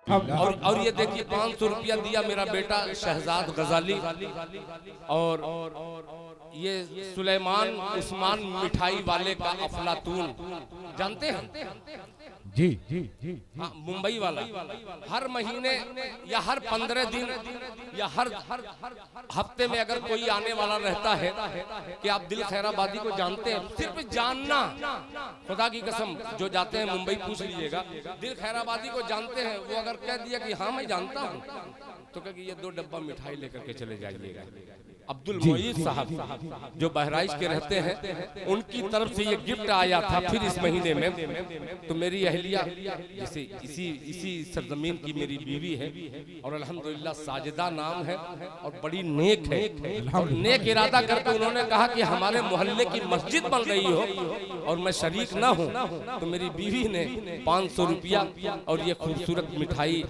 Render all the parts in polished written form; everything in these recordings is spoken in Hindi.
और ये देखिए 500 रुपया दिया मेरा बेटा शहजाद गजाली, और ये सुलेमान उस्मान मिठाई वाले का अफलातून, जानते हैं? जी जी जी हाँ, मुंबई वाला हर महीने या हर 15 दिन या हर हफ्ते में अगर कोई आने वाला रहता है कि आप दिल खैराबादी को जानते हैं, सिर्फ जानना, खुदा की कसम जो जाते हैं मुंबई पूछ लीजिएगा, दिल खैराबादी को जानते हैं, वो अगर कह दिया कि हाँ मैं जानता हूँ तो कह ये 2 डब्बा मिठाई लेकर के चले जाइएगा। अब्दुल मोईद साहब जो बहराइच के रहते हैं, उनकी तरफ से ये गिफ्ट आया था फिर इस महीने में। तो मेरी अहलिया जैसे इसी सरजमीन की मेरी बीवी है, और अल्हम्दुलिल्लाह साजिदा नाम है और बड़ी नेक है, और नेक इरादा करके उन्होंने कहा कि हमारे मोहल्ले की मस्जिद बन रही हो और मैं शरीक ना हूँ, तो मेरी बीवी ने 500 रुपया और ये खूबसूरत मिठाई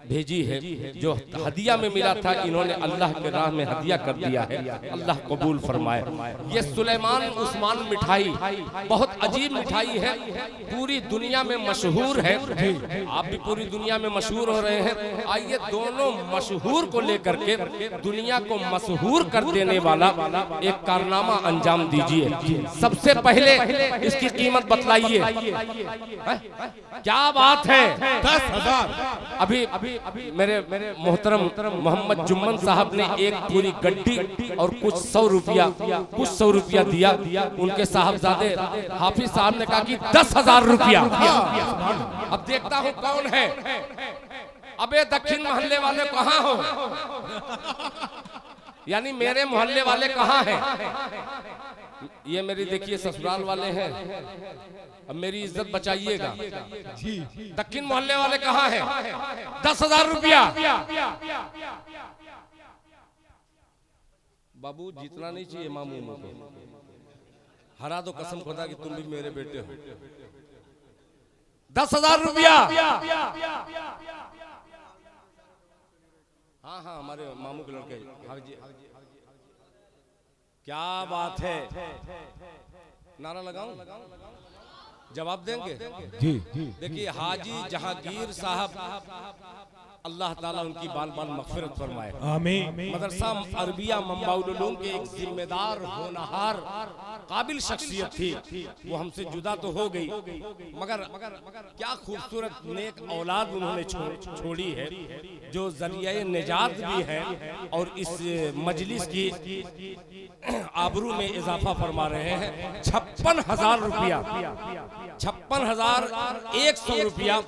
भेजी है जो हदिया में मिला था। इन्होंने अल्लाह के राह में हदिया कर दिया है, अल्लाह कबूल फरमाए। ये सुलेमान उस्मान मिठाई बहुत अजीब मिठाई है, पूरी दुनिया में मशहूर है, आप भी पूरी दुनिया में मशहूर हो रहे हैं। आइए दोनों मशहूर को लेकर के दुनिया को मशहूर कर देने वाला एक कारनामा अंजाम दीजिए। सबसे पहले इसकी कीमत बतलाइए। क्या बात है? 10,000। अभी मेरे मोहतरम मोहम्मद जुम्मन साहब ने एक पूरी गड्डी और कुछ 100 रुपया दिया। उनके साहबजादे हाफिज साहब ने कहा कि 10,000 रुपया। अब देखता हूँ कौन है। अबे दक्षिण मोहल्ले वाले कहाँ हो? यानी मेरे मोहल्ले वाले कहाँ हैं? ये मेरी देखिए ससुराल वाले हैं, अब मेरी इज्जत बचाइएगा। दक्षिण मोहल्ले वाले कहाँ हैं? 10,000 रुपया। बाबू जीतना नहीं चाहिए मामू को, हरा दो कसम खुदा कि तुम भी मेरे बेटे हो। 10,000 रुपया। हाँ हाँ हमारे मामू के लड़के। हाँ जी, क्या बात है? नारा लगाऊं? जवाब देंगे? जी देखिए हाजी जहांगीर साहब, अल्लाह ताला उनकी बाल बाल मगफिरत फरमाए। आमीन। मदरसा अरबिया मंबाउल उलूम के एक जिम्मेदार होनहार काबिल शख्सियत थी, वो हमसे जुदा तो हो गई, मगर क्या खूबसूरत नेक औलाद उन्होंने छोड़ी है, जो जरिया निजात भी है और इस मजलिस की आबरू में इजाफा फरमा रहे हैं। 56,000 रुपया, 56,100 रुपया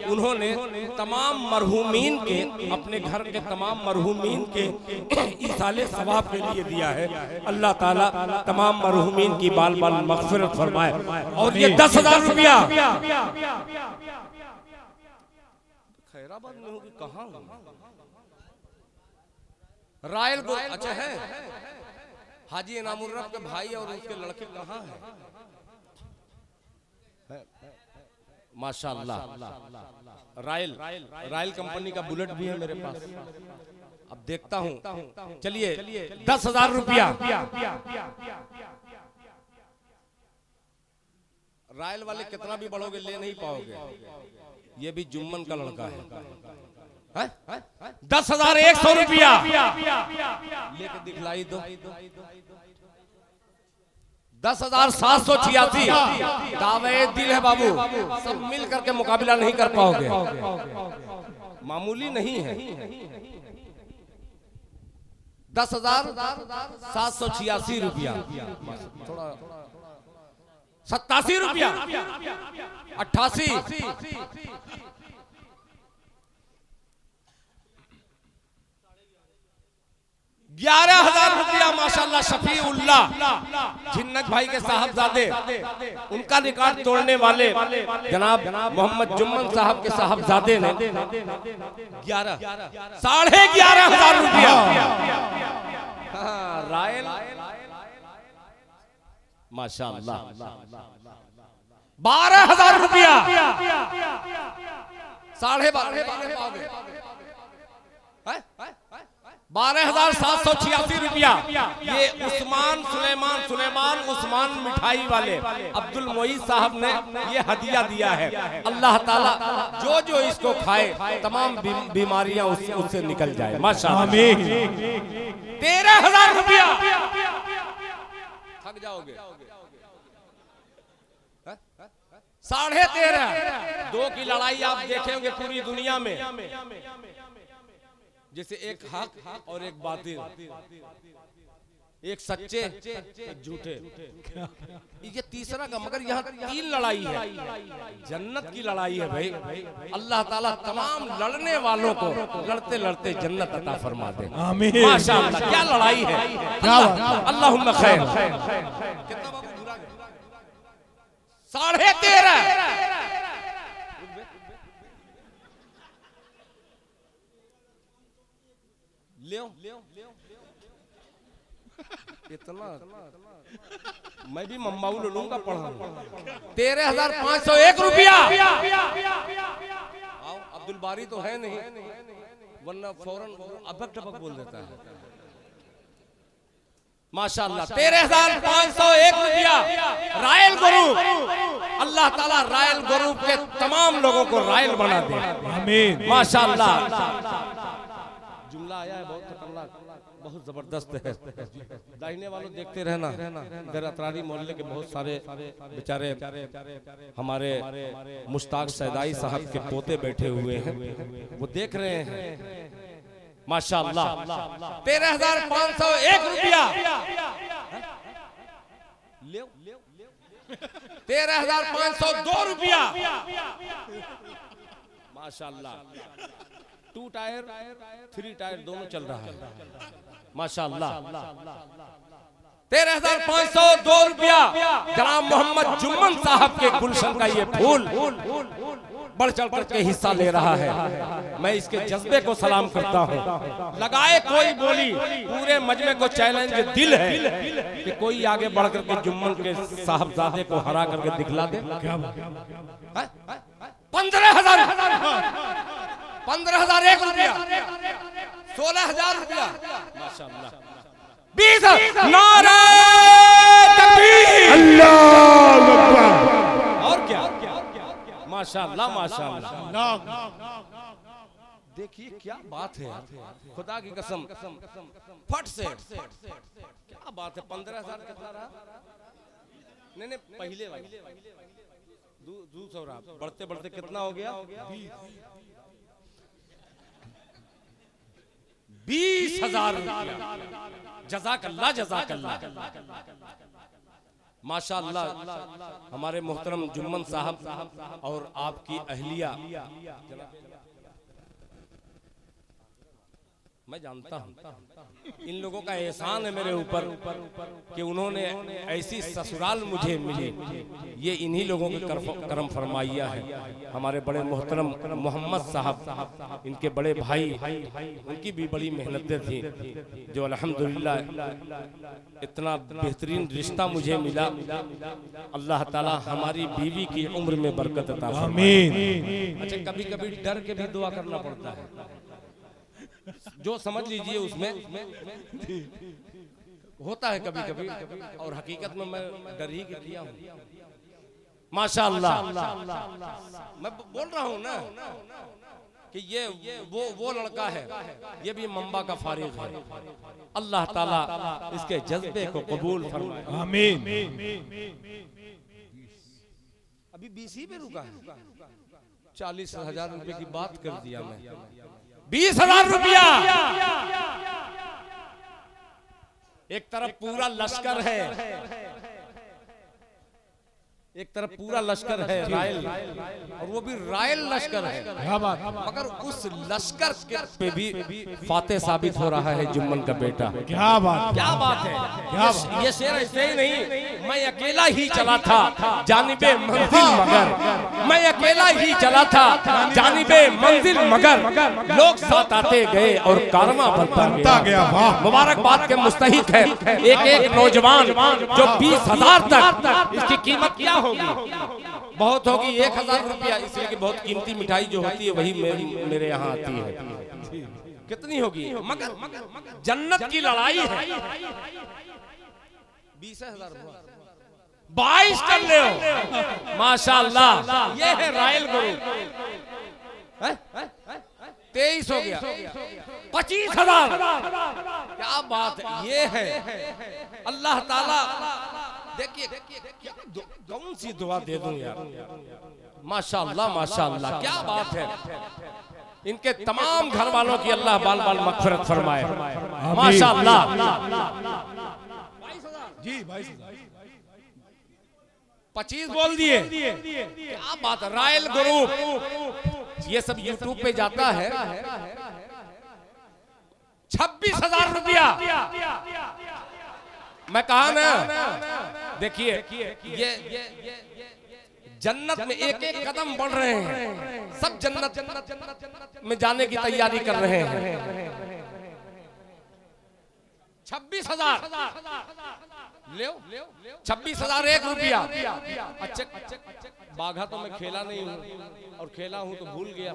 उन्होंने तमाम मरहूमीन के, अपने घर के तमाम मरहूमीन के ईसाले सवाब के लिए दिया है। अल्लाह ताला तमाम मरहूमीन की बाल बाल मगफिरत फरमाए। और ये 10,000 रुपया खैराबाद में होगी, कहाँ रायल को? अच्छा है, हाजी इनामुर रब के भाई और उसके लड़के कहाँ हैं? माशाअल्लाह। रायल कंपनी का बुलेट भी है मेरे पास। अब देखता हूँ, चलिए 10,000 रुपया। रायल वाले कितना भी बढ़ोगे ले नहीं पाओगे, ये भी जुम्मन का लड़का है। 10,100 रुपया लेके दिखलाई दो। 10,786 दावे दिल है बाबू, सब मिल करके मुकाबला नहीं कर पाओगे, मामूली नहीं है। 10,786 रुपया, थोड़ा 87 रुपया, 88, 11,000 रुपया। माशाल्लाह शफीउल्लाह झिन्नक भाई के साहबजादे, उनका रिकॉर्ड तोड़ने वाले जनाब मोहम्मद जुम्मन साहब के साहबजादे ने 11,500 रुपया। रायल माशाल्लाह 12,000 रुपया, 12,500 12,786 रुपया। ये सुलेमान उस्मान मिठाई वाले अब्दुल मोईज साहब ने ये हदिया दिया है। अल्लाह ताला जो इसको खाए तमाम बीमारियां उससे निकल जाए माशाअल्लाह। आमीन। 13,000 रुपया। थक जाओगे। 13.5 दो की लड़ाई आप देखे होंगे पूरी दुनिया में, जैसे एक हक और एक बातिल, एक सच्चे एक झूठे, ये तीसरा का, मगर यहाँ 3 लड़ाई है। जन्नत की लड़ाई है भाई। अल्लाह ताला तमाम लड़ने वालों को लड़ते लड़ते जन्नत अता फरमा दे। आमीन। माशाअल्लाह क्या लड़ाई है। अल्लाहुम्मा खैर। कितना बाबू बुरा गया? 13.5 इतना मैं भी मम्माऊ लूंगा पढ़ा। 13,501 रुपया। आओ, अब्दुल बारी तो है नहीं, वरना फौरन अबक टपक बोल देता है। माशाअल्लाह 13,501 रुपया। रायल ग्रुप, अल्लाह ताला रायल ग्रुप के तमाम लोगों को रायल बना दे। आमीन। माशाअल्लाह। जुमला आया है बहुत खतरनाक, बहुत जबरदस्त है। दाहिने वालों देखते रहना, इधर अतरारी मोहल्ले के बहुत सारे बेचारे हमारे मुश्ताक सैदाई साहब के पोते बैठे हुए हैं, वो देख रहे हैं। माशाअल्लाह 13,501 रुपया। 13,502 रुपया। माशाअल्लाह 2 टायर 3 टायर दोनों चल रहा है। माशाअल्लाह 13,502 रुपया। जनाब मोहम्मद जुम्मन साहब के गुलशन का ये फूल बढ़ चढ़ करके हिस्सा ले रहा है। मैं इसके जज्बे को सलाम करता हूँ। लगाए कोई बोली, पूरे मजमे को चैलेंज दिल है कि कोई आगे बढ़ करके जुम्मन के साहबजादे को हरा करके दिखला दे। 15,000 15,001 रुपया। 16,000 रुपया। माशाअल्लाह 20,000। नारे तकबीर। अल्लाहु अकबर। और क्या माशाअल्लाह माशाअल्लाह। देखिए क्या बात है, खुदा की कसम फट से क्या बात है। 15,000 कितना रहा? नहीं पहले वाली 200 रहा, बढ़ते बढ़ते कितना हो गया? 20,000 रुपया। जज़ाकल्लाह जज़ाकल्लाह। माशाअल्लाह हमारे मोहतरम जुम्मन साहब और आपकी अहलिया, मैं जानता हूँ इन लोगों का एहसान है मेरे ऊपर कि उन्होंने ऐसी ससुराल मुझे मिली। ये इन्हीं लोगों की करम फरमाइया है। हमारे बड़े मोहतरम मोहम्मद साहब, इनके बड़े भाई, उनकी भी बड़ी मेहनतें थी जो अल्हम्दुलिल्लाह इतना बेहतरीन रिश्ता मुझे मिला। अल्लाह ताला हमारी बीवी की उम्र में बरकत अता फरमाए। आमीन। अच्छा कभी कभी डर के भी दुआ करना पड़ता है, जो समझ लीजिए उसमें होता है कभी कभी, और हकीकत में मैं डर ही के किया हूँ। माशाअल्लाह मैं बोल रहा हूँ ना कि ये वो लड़का है, ये भी मंबा का फारिग है। अल्लाह ताला इसके जज्बे को कबूल फरमाए। आमीन। अभी 20 ही पे रुका है। 40,000 रुपए की बात कर दिया मैं। 20,000 रुपया। एक तरफ पूरा लश्कर है, एक तरफ पूरा लश्कर है रायल, और वो भी रायल लश्कर है। मगर उस लश्कर पे भी फातेह साबित हो रहा है जुम्मन का बेटा। क्या बात है। ये शेर ऐसे ही नहीं, मैं अकेला ही चला था जानिबे मंजिल मगर, मैं अकेला ही चला था जानिबे मंजिल मगर, लोग साथ आते गए और कारवां बनता गया। मुबारकबाद के मुस्तहिक है एक एक नौजवान जो 20,000 तक इसकी कीमत क्या होगी, बहुत होगी 1,000 रुपया, इसलिए कि बहुत कीमती मिठाई जो होती है वही मेरे यहाँ आती है। कितनी होगी? मगर जन्नत की लड़ाई है। 20,000 हुआ, 22 कर ले हो। माशाअल्लाह, ये है रायल गुरु। 23 हो गया, 25,000। क्या बात है, ये है अल्लाह ताला। देखिए कौन सी दुआ दे दूं यार। माशाअल्लाह माशाअल्लाह, क्या बात है। इनके तमाम घर वालों की अल्लाह बाल बाल मगफिरत फरमाए। माशाअल्लाह। जी 22,000 25 बोल दिए। क्या बात है, रायल ग्रुप। ये सब यूट्यूब पे जाता है। 26,000 रुपया। मैं कहा ना, देखिए ये जन्नत में एक एक कदम बढ़ रहे हैं। सब जन्नत में जाने की तैयारी कर रहे हैं। 26,000 ले 26,000 1 रुपया। अच्छा, बाघा तो मैं खेला नहीं हूँ, और खेला हूँ तो भूल गया।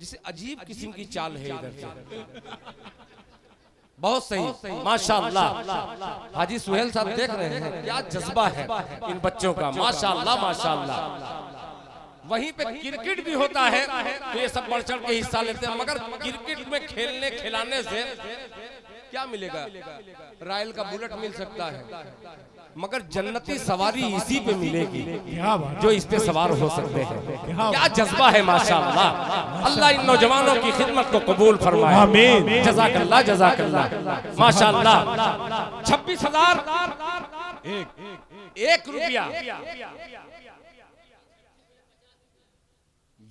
जिसे अजीब किस्म की चाल है इधर से। बहुत सही, माशाअल्लाह। हाजी सुहेल साहब देख रहे हैं, क्या जज्बा है इन बच्चों का। माशाअल्लाह माशाअल्लाह। वहीं पे क्रिकेट भी होता है तो ये सब बढ़ चढ़ के हिस्सा लेते हैं। मगर क्रिकेट में खेलने खिलाने से क्या मिलेगा? रायल का बुलेट मिल सकता है, मगर जन्नती सवारी इसी पे मिलेगी जो इस पे सवार हो सकते हैं। क्या जज्बा है माशाअल्लाह। अल्लाह इन नौजवानों की खिदमत को कबूल फरमाए। आमीन। जज़ाकल्लाह जज़ाकल्लाह। माशाअल्लाह। 26,000 1 रुपया।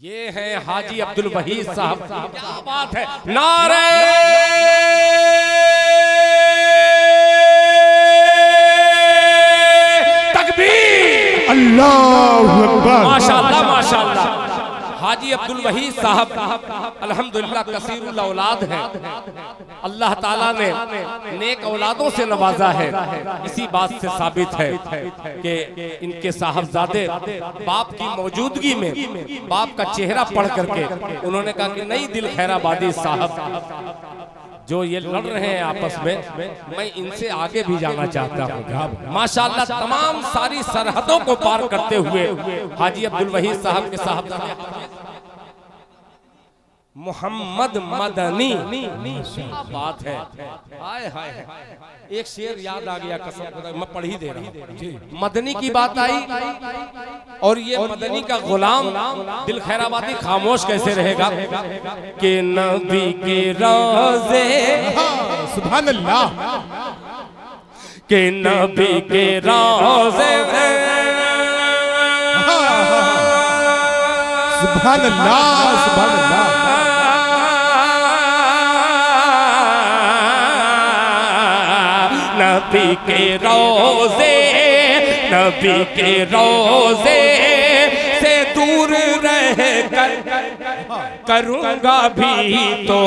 ये है हाजी अब्दुल वहीद साहब। क्या बात है, नारे अल्लाहु अकबर। माशाअल्लाह माशाअल्लाह। हाजी अब्दुल वहीद साहब अल्हम्दुलिल्लाह कसीरुल औलाद हैं। अल्लाह ताला ने नेक औलादों से नवाजा है। इसी बात से साबित है कि इनके साहबजादे बाप की मौजूदगी में बाप का चेहरा पढ़ करके उन्होंने कहा कि नहीं दिल खैराबादी साहब जो ये लड़ रहे हैं आपस में, मैं इनसे आगे भी जाना चाहता हूँ। माशाअल्लाह तमाम सारी सरहदों को पार करते हुए हाजी अब्दुल वहीद साहब के साहबजादे मोहम्मद मदनी। बात है, हाय हाय। एक शेर याद आ गया, कसम खुदा मैं पढ़ ही दे रहा हूँ। मदनी की बात आई और ये मदनी का गुलाम दिल खैराबादी खामोश कैसे रहेगा कि नबी के रोज़े, सुभान अल्लाह, कि नबी के रोज़े, सुभान अल्लाह, सुभान अल्लाह। नबी के रोज़े, नबी के रोज़े से दूर रह कर करूँगा भी तो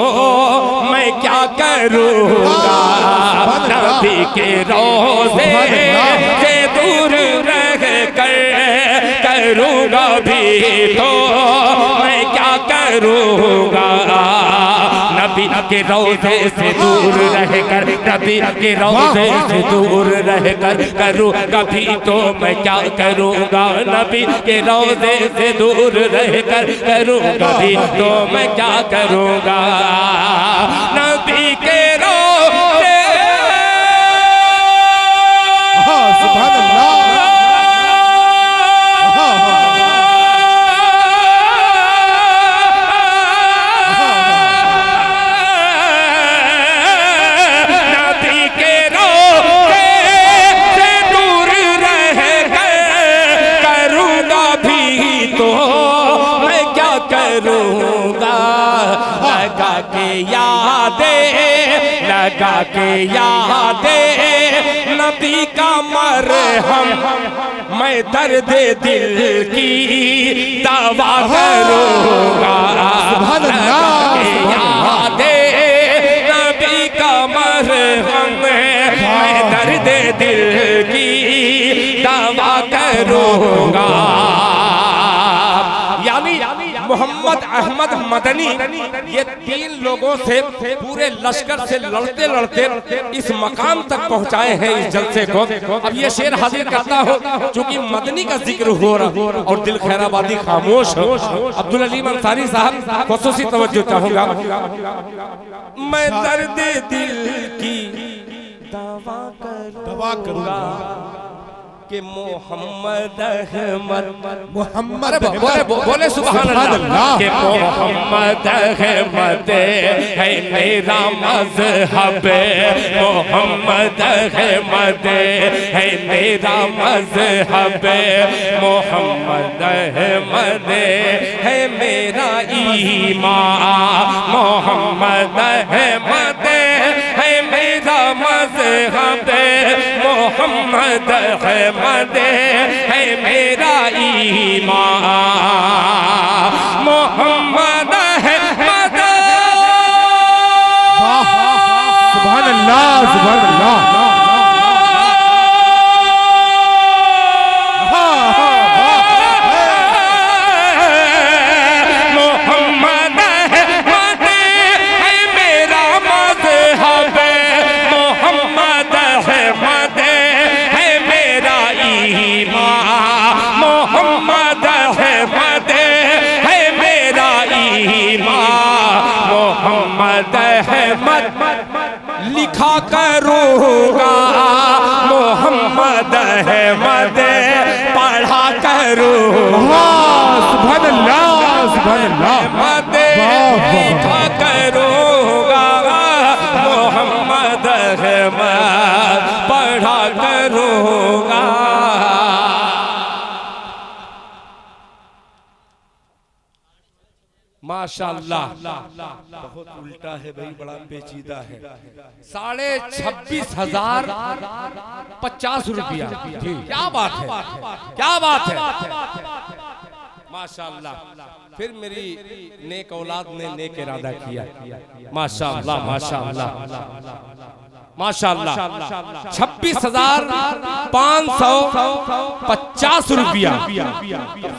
मैं क्या करूँगा। नबी के रोज़े से दूर रह कर करूँगा भी तो मैं क्या करूँगा। नबी के रोज़े से दूर रहकर, नबी के रोज़े से दूर रहकर करूँगा भी तो मैं क्या करूँगा। नबी के रोज़े से दूर रहकर करूँगा भी तो मैं क्या करूँगा। नबी के रोज़े, सुभान अल्लाह। लगा के यादें नबी का मरहम मैं दर्द दिल की दवा करूँगा। लगा के यादें नबी का मरहम मैं दर्द दिल की दवा करूँगा। यानी मोहम्मद अहमद मदनी, ये 3 लोगों से पूरे लश्कर से लड़ते लड़ते इस मकाम तक पहुंचाए हैं इस जलसे को। अब ये शेर हाजिर करता हूँ क्योंकि मदनी का जिक्र हो रहा और दिल खैराबादी खामोश हो। अब्दुल अलीम अंसारी साहब खुसूसी तवज्जो चाहूंगा। मैं दर्द दिल की दवा करूंगा कि मोहम्मद अहमद मोहम्मद बोले सुभान अल्लाह कि मोहम्मद अहमद है मेरा मज़हब, मोहम्मद अहमद है मेरा मज़हब, मोहम्मद अहमद है मेरा ईमान, मोहम्मद अहमद है मेरा मज़हब, मोहम्मद अहमद है मेरा ईमान, मोहम्मद अहमद। सुभान अल्लाह सुभान अल्लाह। मोहम्मद अहमद लिखा करूँगा, मोहम्मद अहमद पढ़ा करूँगा, सुभान अल्लाह सुभान अल्लाह। लिखा करूँगा, मोहम्मद अहमद पढ़ा करूँगा। माशाअल्लाह बहुत उल्टा है भाई, बड़ा पेचीदा है। 26,050 रुपया। क्या बात है, क्या बात है, माशाअल्लाह। फिर मेरी नेक औलाद ने नेक इरादा किया, माशाअल्लाह माशाअल्लाह माशाअल्लाह। 26,550 रुपया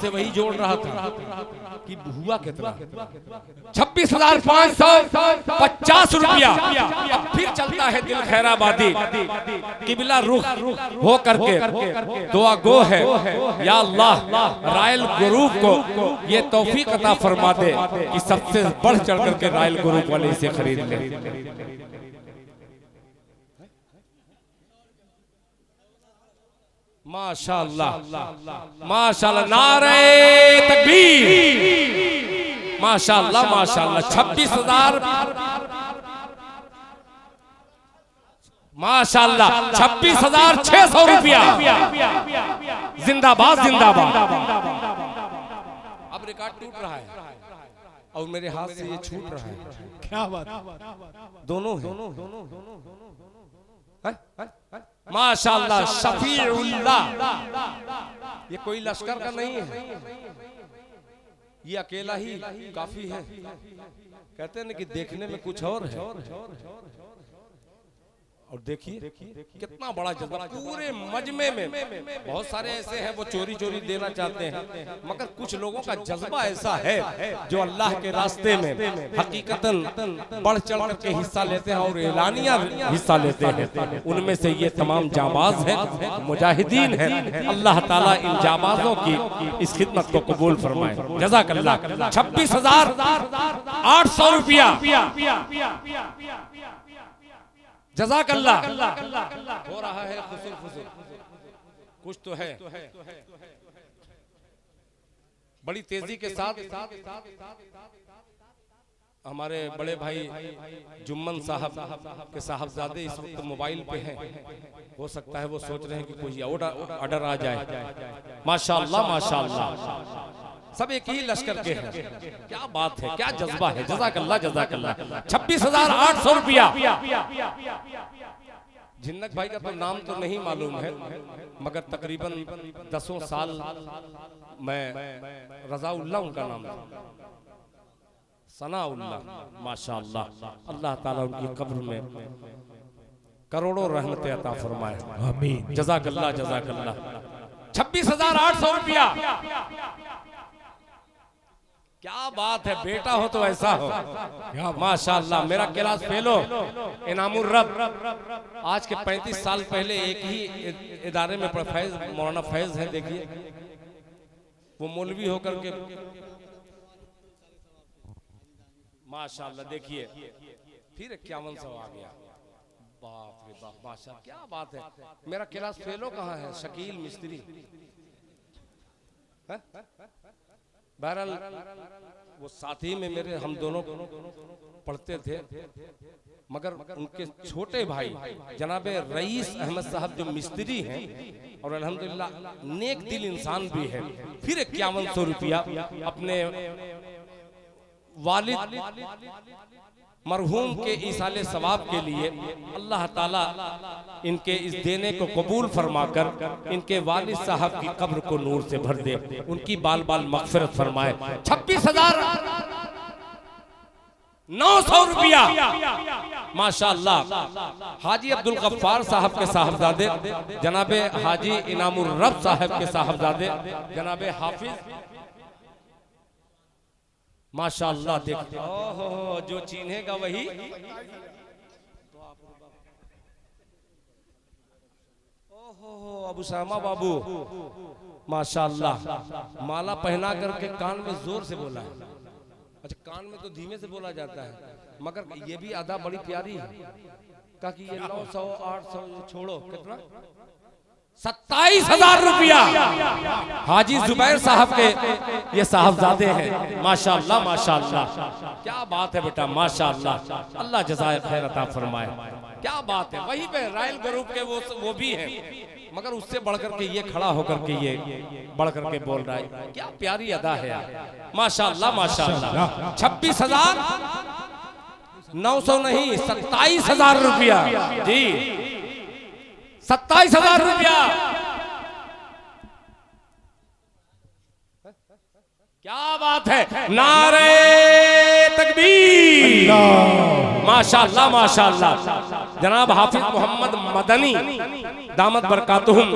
से वही जोड़ रहा था कि हुआ कितना, 26,550 रुपया। फिर चलता है दिल खैराबादी किबला रुख हो करके दुआ गो है, या अल्लाह रायल ग्रुप को ये तौफीक अता फरमा दे कि सबसे बढ़ चढ़ करके रायल ग्रुप वाले इसे खरीद ले। माशाअल्लाह माशाअल्लाह, नारे तकबीर, माशाअल्लाह माशाअल्लाह। 26,000 माशाअल्लाह, 26,600 रुपया। जिंदाबाद जिंदाबाद। अब रिकॉर्ड टूट रहा है और मेरे हाथ से ये छूट रहा है। क्या बात, दोनों माशाअल्लाह। शफीउल्लाह, ये कोई लश्कर का नहीं है, ये अकेला ही काफी है। कहते हैं ना कि देखने में कुछ और है, और देखिए कितना बड़ा जज्बा। पूरे मजमे में बहुत सारे ऐसे हैं वो चोरी चोरी देना चाहते हैं, मगर कुछ लोगों का जज्बा ऐसा है जो अल्लाह के रास्ते में हकीकतन बढ़ चढ़ करके हिस्सा लेते हैं और एलानिया हिस्सा लेते हैं। उनमें से ये तमाम जाबाज हैं, मुजाहिदीन हैं। अल्लाह ताला इन जाबाजों की इस खिदमत को कबूल फरमाए। जज़ाकल्लाह। 26,800 रुपया। जज़ाकल्लाह। हो रहा है खुसुर खुसुर, कुछ तो है। बड़ी तेजी के साथ हमारे बड़े भाई जुम्मन साहब के साहबजादे इस वक्त मोबाइल पे हैं। हो सकता है वो सोच रहे हैं कि कोई ऑर्डर आ जाए। माशाअल्लाह माशाअल्लाह, सब एक ही लश्कर के हैं। क्या बात है, क्या जज्बा है। जज़ाकल्लाह जज़ाकल्लाह। 26,800 रुपया। झिन्नक भाई का तो नाम तो नहीं मालूम है, मगर तकरीबन 10 साल मैं रज़ाउल्लाह उनका नाम था, सनाउल्लाह। माशाअल्लाह, अल्लाह ताला उनकी कब्र में करोड़ों रहमतें अता फरमाए। आमीन। जज़ाकल्लाह जज़ाकल्लाह। 26,800 रुपया। क्या बात है, बेटा हो तो ऐसा हो। माशाअल्लाह, मेरा क्लास फेलो इनामुर रब आज के 35 साल पहले एक ही इदारे में फैज मौलाना फैज है। देखिए वो मौलवी होकर के माशाअल्लाह, देखिए फिर 5100 आ गया। बाप रे बाप, माशाअल्लाह क्या बात है। मेरा क्लास फेलो कहाँ है? शकील मिस्त्री। बहरहाल वो साथी में मेरे, हम दोनों पढ़ते थे, मगर उनके छोटे भाई जनाबे रईस अहमद साहब जो मिस्त्री हैं और अल्हम्दुलिल्लाह नेक दिल इंसान भी है, फिर 5100 रुपया अपने वालिद मरहूम के ईसाले सवाब के लिए अल्लाह ताला इनके इस देने को कबूल फरमाकर इनके वालिद साहब की कब्र को नूर से भर दे, उनकी बाल बाल मगफिरत फरमाए। 26,900 रुपया माशाअल्लाह हाजी अब्दुल गफ्फार साहब के साहबजादे जनाबे हाजी इनामुर रब साहब के साहबजादे जनाबे हाफिज माशाअल्लाह। देखिए ओहो, जो चीन्हेगा वही। ओहो अबू सामा बाबू माशाअल्लाह, माला पहना करके कान में जोर से बोला है। अच्छा, कान में तो धीमे से बोला जाता है, मगर ये भी अदा बड़ी प्यारी है। कहा कि ये 900 800 छोड़ो, कितना 27,000 रुपया हाजी जुबैर साहब के ये साहबजादे हैं। माशाअल्लाह माशाअल्लाह, क्या बात है बेटा, माशाअल्लाह, अल्लाह जज़ाए खैर अता फरमाए। क्या बात है, वही पे रायल ग्रुप के वो भी है, मगर उससे बढ़कर के ये खड़ा होकर के ये बढ़कर के बोल रहा है। क्या प्यारी अदा है यार, माशाअल्लाह माशाअल्लाह। 26,900 नहीं, 27,000 रुपया जी, 27,000 रुपया। क्या बात है, नारे तकबीर, माशाअल्लाह माशाअल्लाह। जनाब हाफिज मोहम्मद मदनी दामत बरकातुहुम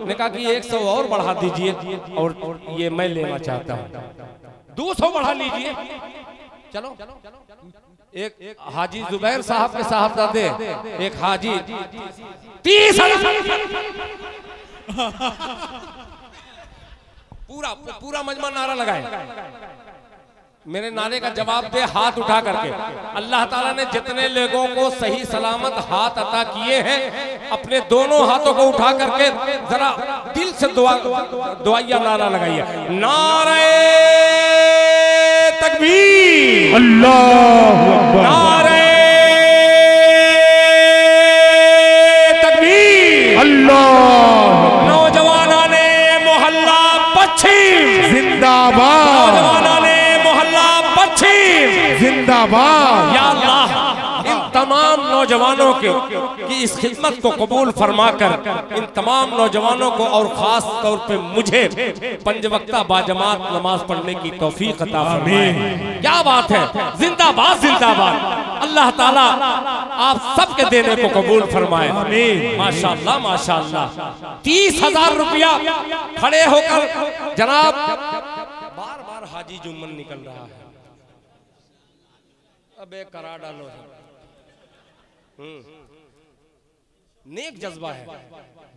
ने कहा कि 100 और बढ़ा दीजिए, और ये मैं लेना चाहता हूँ, 200 बढ़ा लीजिए। चलो, एक हाजी जुबैर साहब के साहबजादे, एक हाजी 30,000। पूरा मजमा नारा लगाए। मेरे नारे का जवाब दे हाथ उठा करके। अल्लाह ताला ने जितने लोगों को सही सलामत हाथ अता किए हैं, अपने दोनों हाथों को उठा करके जरा दिल से दुआया नारा लगाइए। नारे तकबीर, अल्लाहु अकबर, नारे तकबीर, अल्लाह। नौजवानों ने मोहल्ला पश्चिम जिंदाबाद, नौजवानों ने मोहल्ला पश्चिम जिंदाबाद। या अल्लाह, इन तमाम नौजवानों की इस खिदमत को कबूल फरमाकर इन तमाम नौजवानों को और खास तौर पे मुझे पंजवक्ता बाजमात नमाज पढ़ने की तौफीक अता फरमाए। क्या बात है, जिंदाबाद जिंदाबाद। अल्लाह ताला आप सबके देने को कबूल फरमाए। माशाअल्लाह माशाअल्लाह। 30,000 रुपया खड़े होकर जनाब, बार बार हाजी जुम्मन निकल रहा है, अब एक करा डालो। नेक जज्बा है,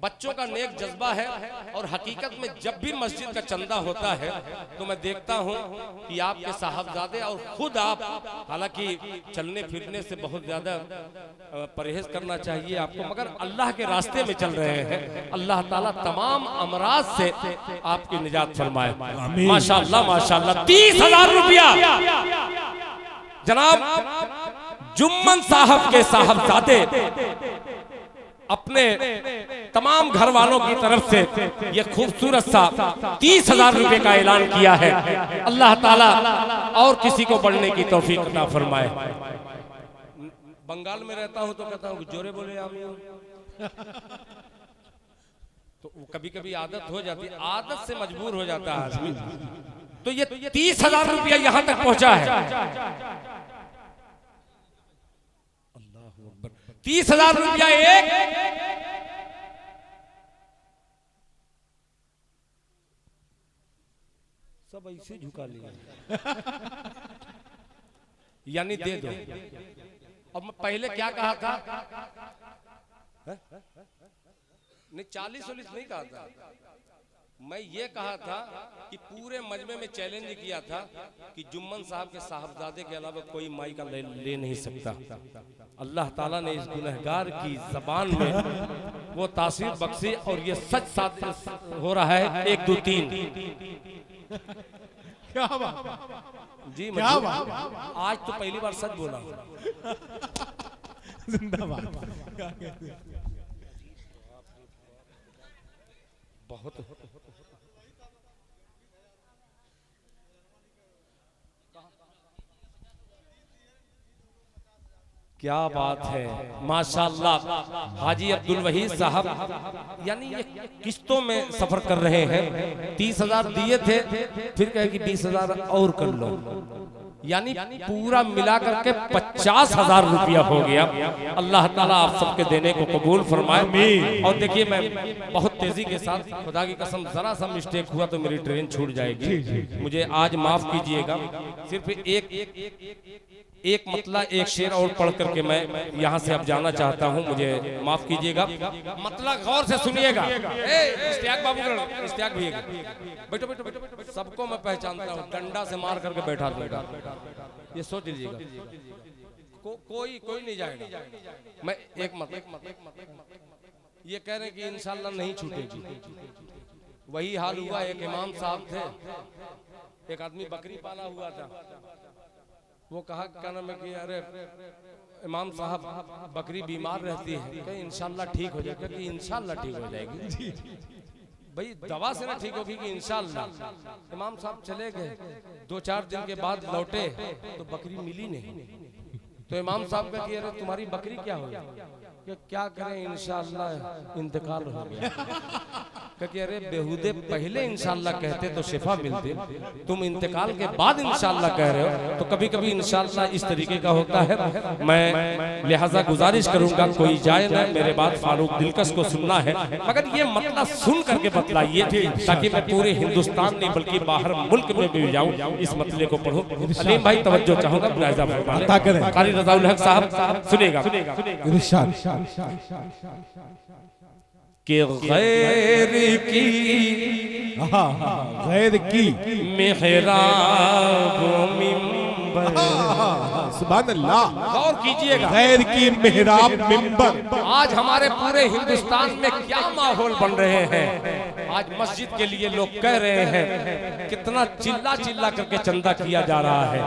बच्चों का नेक जज्बा है, और हकीकत में जब भी मस्जिद का चंदा होता है तो मैं देखता हूं कि आपके साहबजादे और खुद आप, हालांकि चलने फिरने से बहुत ज्यादा परहेज करना चाहिए आपको, मगर अल्लाह के रास्ते में चल रहे हैं। अल्लाह ताला तमाम अमराज से आपकी निजात फरमाए। माशाअल्लाह माशाअल्लाह। 30,000 रुपया जनाब जुम्मन साहब के साहबजादे अपने तमाम घर वालों की तरफ से ये खूबसूरत सा 30,000 रुपए का ऐलान किया है। अल्लाह ताला और किसी को बढ़ने की तौफीक अता फरमाए। बंगाल में रहता हूं तो कहता हूं जोरे बोले आमीन, तो कभी कभी आदत हो जाती है, आदत से मजबूर हो जाता है आदमी। तो ये 30,000 रुपया यहां तक पहुंचा है। 30,000 रुपया एक, सब ऐसे झुका लिया। यानी दे दो। अब मैं पहले क्या कहा था? नहीं 40-40 नहीं कहा था, मैं ये कहा था कि पूरे मजमे में चैलेंज किया था कि जुम्मन साहब के साहबजादे के अलावा कोई माई का ले नहीं सकता। अल्लाह ताला ने इस गुनहगार की जबान में वो तासीर बख्शी और ये सच साथ हो रहा है। 1 2 3 क्या बात जी क्या बात आज तो पहली बार सच बोला। जिंदाबाद। बहुत क्या बात है, माशाल्लाह। हाजी अब्दुल वहीद साहब यानी ये किस्तों में सफर कर रहे हैं। 30,000 दिए थे, फिर कहे कि 20,000 और कर लो, यानी पूरा मिला करके 50,000 रुपया हो गया। अल्लाह ताला आप सबके देने को कबूल फरमाए। और देखिए मैं बहुत तेजी के साथ, खुदा की कसम जरा सा मिस्टेक हुआ तो मेरी ट्रेन छूट जाएगी, मुझे आज माफ कीजिएगा। सिर्फ एक मतला एक शेर और पढ़ करके मैं यहाँ से अब जाना चाहता हूँ, मुझे माफ कीजिएगा। मतला गौर से सुनिएगा। इश्तियाक बाबू, इश्तियाक भी बैठो बैठो बैठो, सबको मैं पहचानता हूँ, डंडा से मार करके बैठा दूंगा, ये सोच लीजिएगा। कोई नहीं जाएगा। मैं एक मत ये कह रहे हैं कि इंशाल्लाह नहीं छूटेगी। वही हाल हुआ, एक इमाम साहब थे, एक आदमी बकरी पाला हुआ था, वो कहा क्या नाम है कि अरे इमाम साहब बकरी बीमार रहती है, कि इंशाल्लाह ठीक हो जाएगी, कि इंशाल्लाह ठीक हो जाएगी। भाई दवा से ना ठीक होगी कि इंशाल्लाह। इमाम साहब चले गए, 2-4 दिन के बाद लौटे तो बकरी मिली नहीं। तो इमाम साहब का कि अरे तुम्हारी बकरी क्या हुई? कि क्या करें इंशाल्लाह इंतकाल हो गया। कि अरे बेहुदे पहले इंशाल्लाह कहते तो शिफा मिलती, तुम इंतकाल के बाद इंशाल्लाह कह रहे हो, तो कभी कभी इंशाल्लाह इस तरीके का होता है। मैं लिहाजा गुजारिश करूंगा कोई जाए ना, मेरे बाद फारूक दिलकश को सुनना है, मगर ये मतलब सुन करके बतलाइए ताकि मैं पूरे हिंदुस्तान नहीं बल्कि बाहर मुल्क में भी जाऊं, इस मसले को पढ़ूं। अलीम भाई तवज्जो चाहूंगा, मुलाहिजा फरमाएं। कारी रज़ाउल हक साहब सुनेगा कि गैर की मेहराब मिंबर, सुभान अल्लाह, गौर कीजिएगा, गैर की मेहराब मिंबर। आज हमारे पूरे हिंदुस्तान में क्या माहौल बन रहे हैं। आज मस्जिद के लिए लोग कह रहे हैं, कितना चिल्ला चिल्ला करके चंदा किया जा रहा है।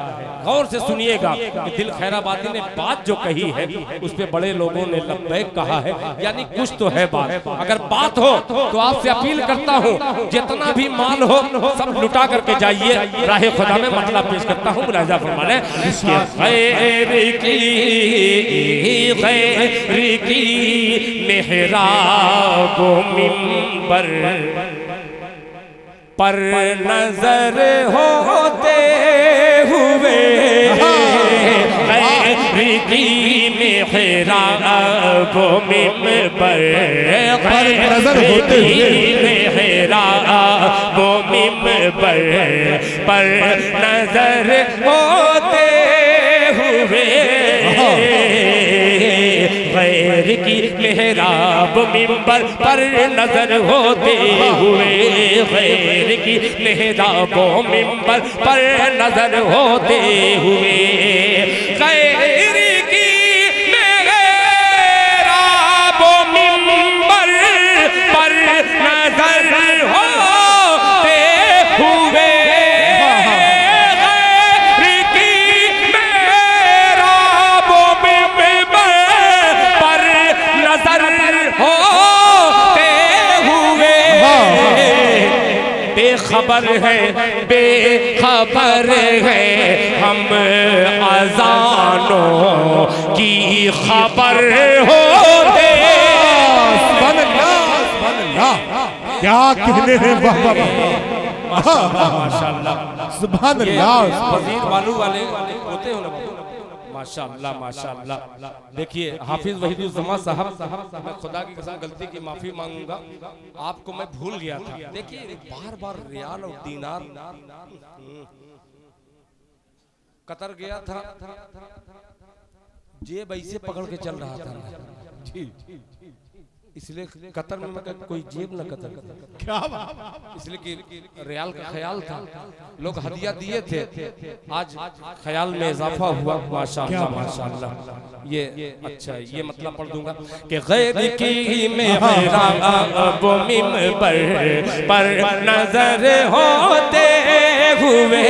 गौर से सुनिएगा कि दिल खैराबादी ने बात जो कही है उस पे बड़े लोगों ने लब्बैक कहा है, यानी कुछ तो है बात। अगर बात हो तो आपसे अपील करता हूँ, जितना भी माल हो सब लुटा करके जाइए, राहे खुदा में मतलब पेश करता हूँ, मुलाहिजा फरमाने। गैर की मेहराब मिंबर पर नजर होते हुए, गैर की मेहराब मिंबर पर नजर होते हुए, मेहराब मिंबर पर नजर होते हुए, गैर की मेहराब मिंबर पर नजर होते हुए, गैर की मेहराब मिंबर पर नजर होते हुए, गैर की मेहराब मिंबर पर नजर होते हुए, बेखबर है बेखबर है हम अज़ानों की खबर होते। क्या कहने हैं, माशाअल्लाह सुभान अल्लाह। वजीर बालू वाले रोते हो ना बाबू, माशाअल्लाह माशाअल्लाह। देखिए हाफिज वहीदुज्जमा साहब, मैं खुदा की कसम गलती की माफी मांगूंगा, आपको मैं भूल गया था। देखिए बार बार रियाल और दीनार, कतर गया था, जेब ऐसे पकड़ के चल रहा था, इसलिए कतर में मैं कोई जेब न कतर, क्या इसलिए कि रियाल का ख्याल था, लोग हदिया दिए थे, आज ख्याल में इजाफा हुआ। माशाअल्लाह माशाअल्लाह। ये अच्छा, ये मतलब पढ़ दूंगा कि गैर की मेहराब मिंबर पर नजर होते हुए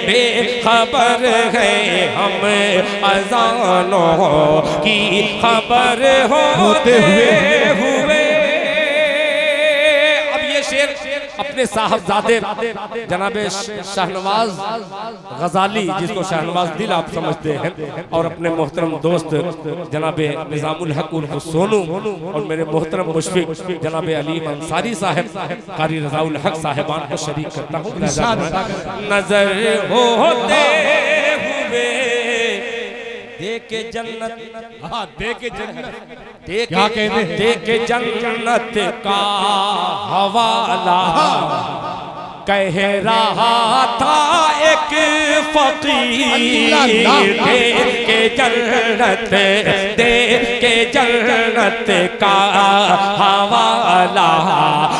बेखबर है हम अजानों की खबर होते हुए। अब ये शेर अपने साहबजादे जनाबे शाहनवाज गजाली, जिसको शाहनवाज दिल आप समझते हैं, और अपने मोहतरम दोस्त जनाबे निजामुल हक उर्फ सोनू, और मेरे मोहतरम मुशफिक जनाबे अलीम अंसारी साहब, कारी रजाउल हक साहिबान को शरीक करता हूँ। नजर होते हुए देके जन्नत, हाँ देके जन्नत, क्या कहते हैं, देके जन्नत का हवाला कह रहा था एक फकीर, देके जन्नत, देके जन्नत का हवाला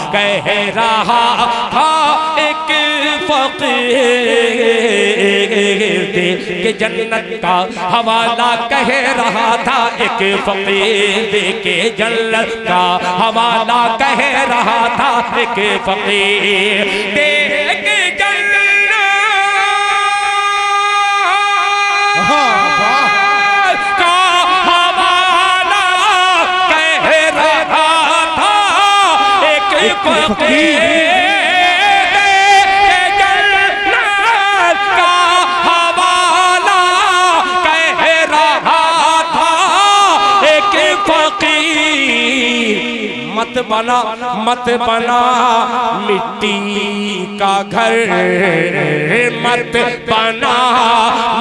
कह रहा था एक फकीर, के जन्नत का हवाला कह रहा था एक फकीर, के जन्नत का हवाला कह रहा था एक फकीर, के जन्नत का हवाला कह रहा था एक फकीर, मत बना मिट्टी का घर, मत बना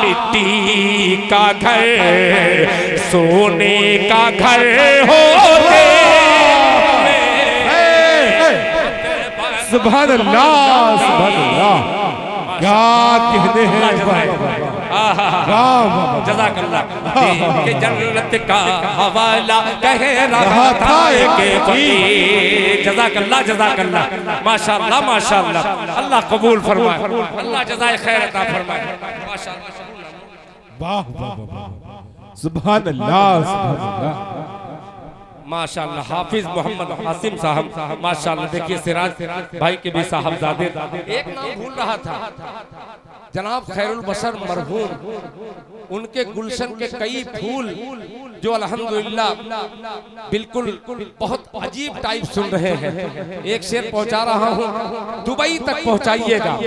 मिट्टी का घर, सोने का घर हो दे। सुभान अल्लाह सुभान अल्लाह, क्या कहते हैं भाई, जज़ाकल्लाह। के जन्नत का हवाला कह रहा था एक फकीर, जज़ाकल्लाह जज़ाकल्लाह, माशाअल्लाह माशाअल्लाह। अल्लाह कबूल फरमाए, अल्लाह जज़ाए खैर अता फरमाए। माशाअल्लाह वाह वाह वाह, सुभान अल्लाह सुभान अल्लाह, माशाअल्लाह। हाफिज मोहम्मद हासिम साहब माशाअल्लाह। देखिए सिराज भाई के भी साहबजादे, एक नाम भूल रहा था, जनाब खैरुल बशर मरहूम, उनके गुलशन के कई फूल जो अल्हम्दुलिल्लाह बिल्कुल बहुत अजीब टाइप सुन रहे हैं। एक शेर पहुंचा रहा हूं, दुबई तक पहुंचाइएगा।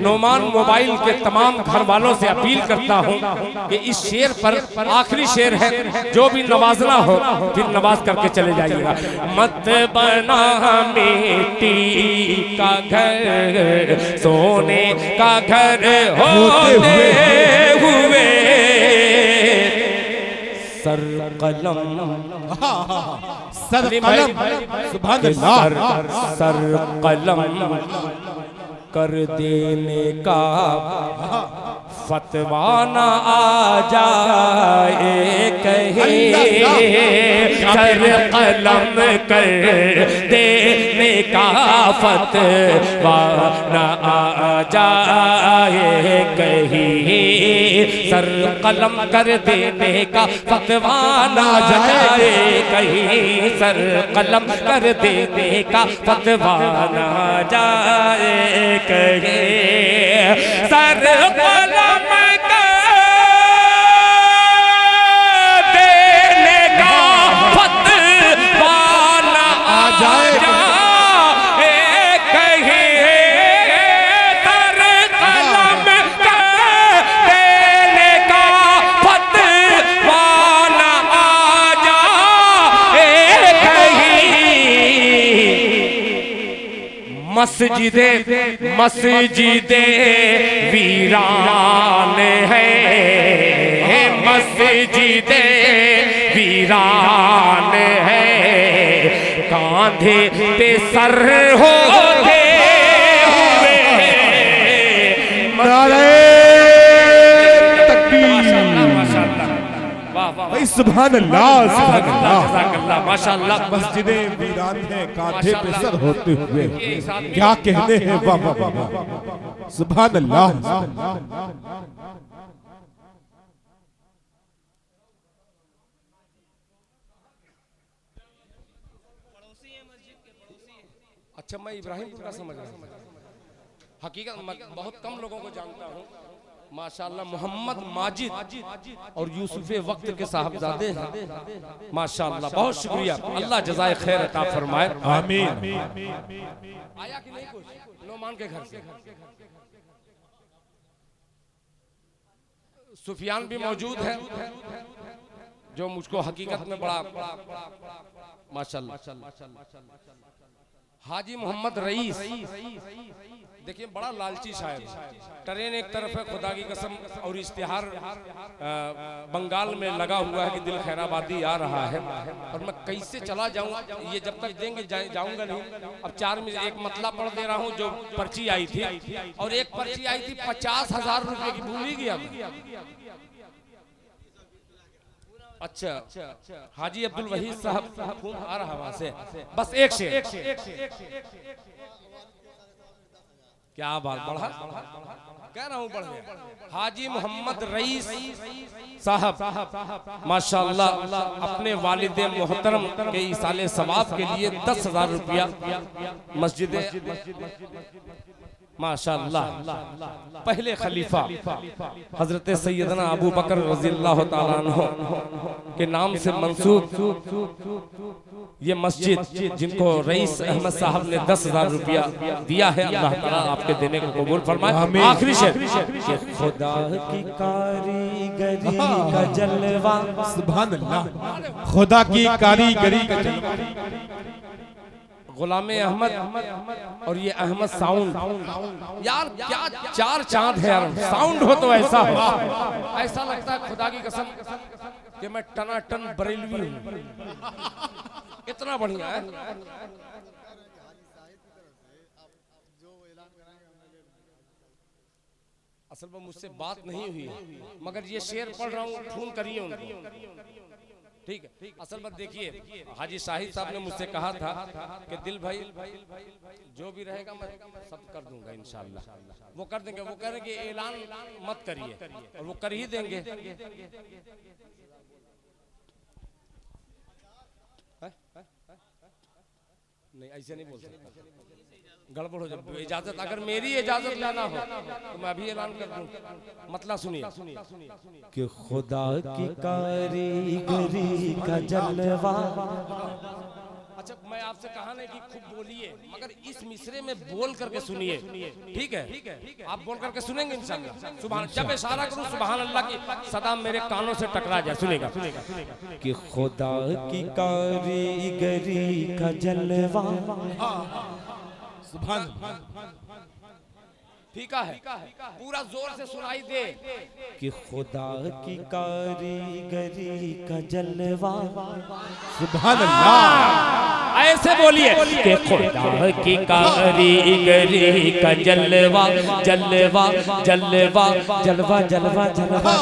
नोमान मोबाइल के तमाम घर वालों से अपील करता हूं कि इस शेर पर, आखिरी शेर है, जो भी नवाजना हो फिर नवाज करके चले जाइएगा। मत बना मिट्टी का घर, सोने का घर होते हुए, सर कलम सर कलम, सुभान अल्लाह, सर कलम कर देने का फतवा न आ जाए कहीं, सर कलम कर देने का फतवा न आ जाए कहीं, सर कलम कर देने का फतवा न जाए कहीं, सर कलम कर देने का फतवा न जाए कहीं, सर कलम मस्जिदे मस्जिदे वीरान है, मस्जिदे वीरान है, कांधे पे सर होते हुए भाई सुभान अल्लाह, सुभान अल्लाह, माशाअल्लाह। मस्जिदें वीरान हैं, कांधे पे सर होते हुए, क्या कहने हैं, वाह वाह वाह, सुभान अल्लाह। अच्छा, मैं इब्राहिमपुर का समझ रहा हूँ, हकीकत बहुत कम लोगों को जानता हूँ। माशाअल्लाह मोहम्मद माजिद और यूसुफ वक्त के साहबजादे हैं। माशाअल्लाह, बहुत शुक्रिया, अल्लाह जज़ाए खैर अता फरमाए, आमीन। आया कि नहीं कुछ नोमान के घर से? सुफियान भी मौजूद है जो मुझको हकीकत में बड़ा माशाअल्लाह। हाजी मोहम्मद रईस, देखिए बड़ा लालची शायर, ट्रेन एक तरफ है, खुदा की कसम, और इश्तिहार बंगाल में लगा हुआ है कि दिल खैराबादी आ रहा है, और मैं कैसे चला जाऊंगा, ये जब तक देंगे जाऊंगा नहीं। अब 4 में एक मतला पढ़ दे रहा हूँ जो पर्ची आई थी, और एक पर्ची आई थी 50,000 रुपए की, भूल ही गया। अच्छा, हाजी अब्दुल वहीद साहब फोन आ रहा वहां से, बस एक से क्या बात, बढ़ा कह रहा हूँ, बढ़ गया। हाजी मोहम्मद रईस साहब माशाअल्लाह अपने वालिद मोहतरम के इसाले सवाब के लिए 10,000 रुपया मस्जिद माशाअल्लाह पहले खलीफा हजरत सैयदना अबू बकर रज़ियल्लाहु ताला अन्हु के नाम से मंसूब ये मस्जिद, जिनको रईस अहमद साहब ने 10,000 रुपया दिया है, अल्लाह ताला आपके देने को कबूल फरमाए। आखिरी शेर, खुदा की कारीगरी का जलवा, सुभान अल्लाह, खुदा की कारीगरी का जलवा। गुलामे अहमद और ये अहमद साउंड, यार क्या 4 चांद है यार, साउंड हो तो ऐसा हो, ऐसा लगता है खुदा की कसम कि मैं टनाटन बरेलवी हूँ, इतना बढ़िया है। असल में मुझसे बात नहीं हुई है, मगर ये शेर पढ़ रहा हूँ, फोन करिए उनको, ठीक है। असल में देखिए, हाजी शाहिद साहब ने मुझसे कहा था कि दिल भाई जो भी रहेगा मैं सब कर दूंगा इंशाल्लाह, वो कर देंगे। वो कह रहे कि ऐलान मत करिए, और वो कर ही देंगे। नहीं, ऐसे नहीं बोल सकता, गड़बड़ हो जाए। इजाजत, अगर मेरी इजाजत लेना हो तो मैं अभी ऐलान कर दूं। मतलब सुनिए कि खुदा की कारीगरी का जलवा। अच्छा, मैं आपसे कहा नहीं कि खूब बोलिए, मगर इस मिसरे में बोल करके सुनिए, ठीक है? आप बोल करके सुनेंगे इंशाअल्लाह। सुभान, जब इशारा करूं सुभान अल्लाह की सदा मेरे कानों से टकरा जाए, सुनेगा कि खुदा की कारीगरी का जलवा। सुभान, फीका है, पूरा जोर से सुनाई दे कि खुदा की कारीगरी का जलवा। सुभान अल्लाह, ऐसे बोलिए कि खुदा की कारीगरी का जलवा, जलवा जलवा जलवा जलवा जलवा जलवा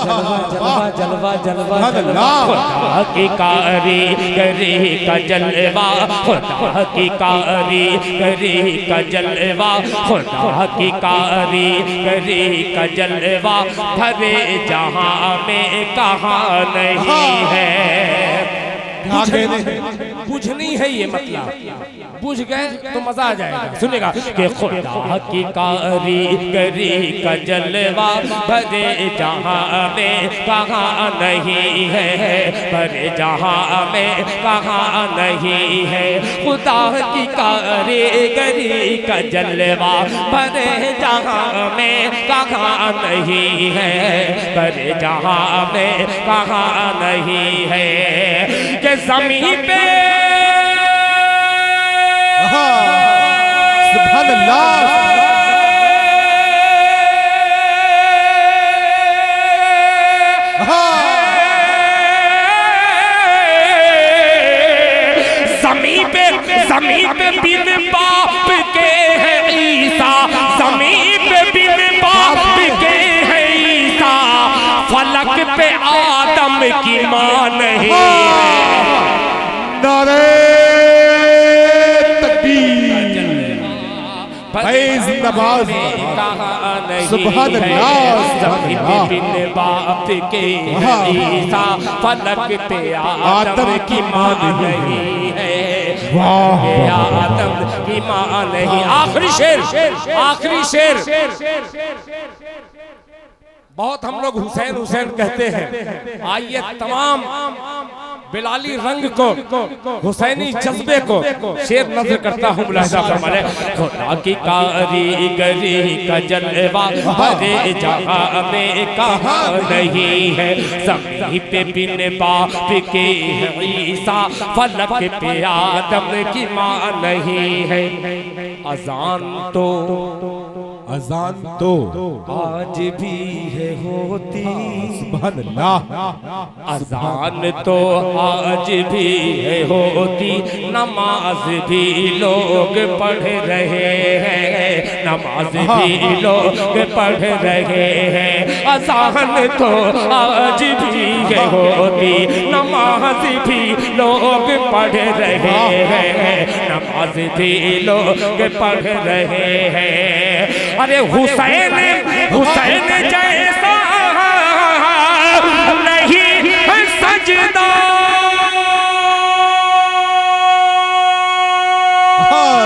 जलवा जलवा जलवा, खुदा की कारीगरी का जलवा, खुदा की कारीगरी का जलवा, खुदा की कारीगरी का जलवा, भरे जहां में कहाँ नहीं है। बुझनी है ये मतलब, बुझ गए तो मजा आ जाएगा। सुनेगा कि खुदा की कारीगरी का जलवा, भरे जहां में कहाँ नहीं है, भरे जहां में कहाँ नहीं है। खुदा की कारीगरी का जलवा, भरे जहां में कहाँ नहीं है, भरे जहां में कहाँ नहीं है। के जमीन पे सुभान अल्लाह। ज़मीन पे बिन बाप के है ईसा, ज़मीन पे बिन बाप के है ईसा, फलक पे आदम की मां नहीं है। नारे तकबीर, फैज़ नवाज़, सुभान अल्लाह। ज़मीन पे बिन बाप के है ईसा, फलक पे आदम की मां नहीं है। आदम की मां नहीं। आखिरी शेर, आखिरी शेर। बहुत हम लोग हुसैन हुसैन कहते हैं। आइए तमाम बिलाली रंग को, हुसैनी जज्बे को शेर नज़र करता हूँ। मुलाहिज़ा फरमाए, खुदा की कारीगरी का जलवा हरे जहां में कहाँ नहीं है। ज़मीन पे बिन बाप के ईसा, फलक पे आदम की मां नहीं है। अजान तो आज भी है होती, सुभान अल्लाह। अजान तो आज भी है होती, नमाज भी लोग पढ़ रहे हैं, नमाज भी लोग पढ़ रहे हैं। अजान तो आज भी है होती, नमाज भी लोग पढ़ रहे हैं, नमाज भी लोग पढ़ रहे हैं। अरे हुसैन हुसैन जैसा नहीं है सजदा,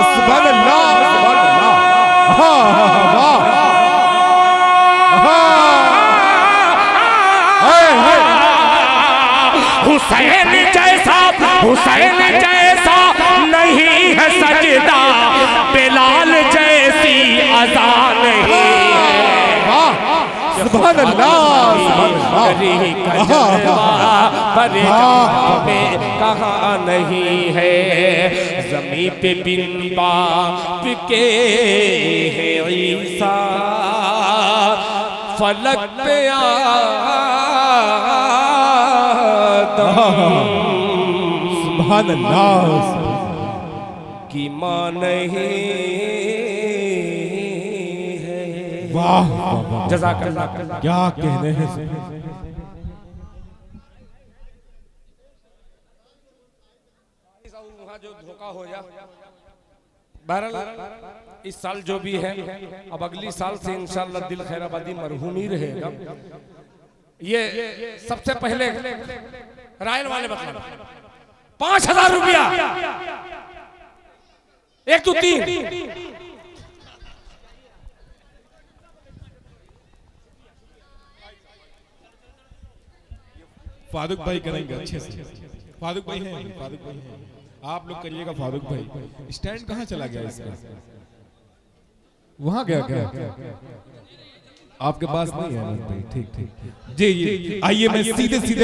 सुभान अल्लाह, सुभान अल्लाह। हुसैन जैसा नहीं है सजदा, बिलाल जैसी अज़ान नहीं है। सुभान अल्लाह, कहाँ नहीं है। ज़मीन पे बिन बाप के है ईसा, फलक पे सुभान अल्लाह की मां नहीं है। वाह, जज़ाकल्लाह। क्या कहने हैं। वहाँ जो धोखा हो जा, बहरहाल इस साल जो भी है, अब अगली साल से इंशाअल्लाह दिल खैराबादी मरहूम ही रहेगा। ये सबसे पहले रायल वाले बता 5,000 रुपया, 1 2 3। फारूक भाई करेंगे अच्छे से। फारूक भाई हैं, फारूक भाई हैं, आप लोग करिएगा। फारूक भाई स्टैंड कहाँ चला गया इसका? वहाँ गया क्या? आपके पास नहीं है भाई? ठीक ठीक जी, आइए मैं सीधे सीधे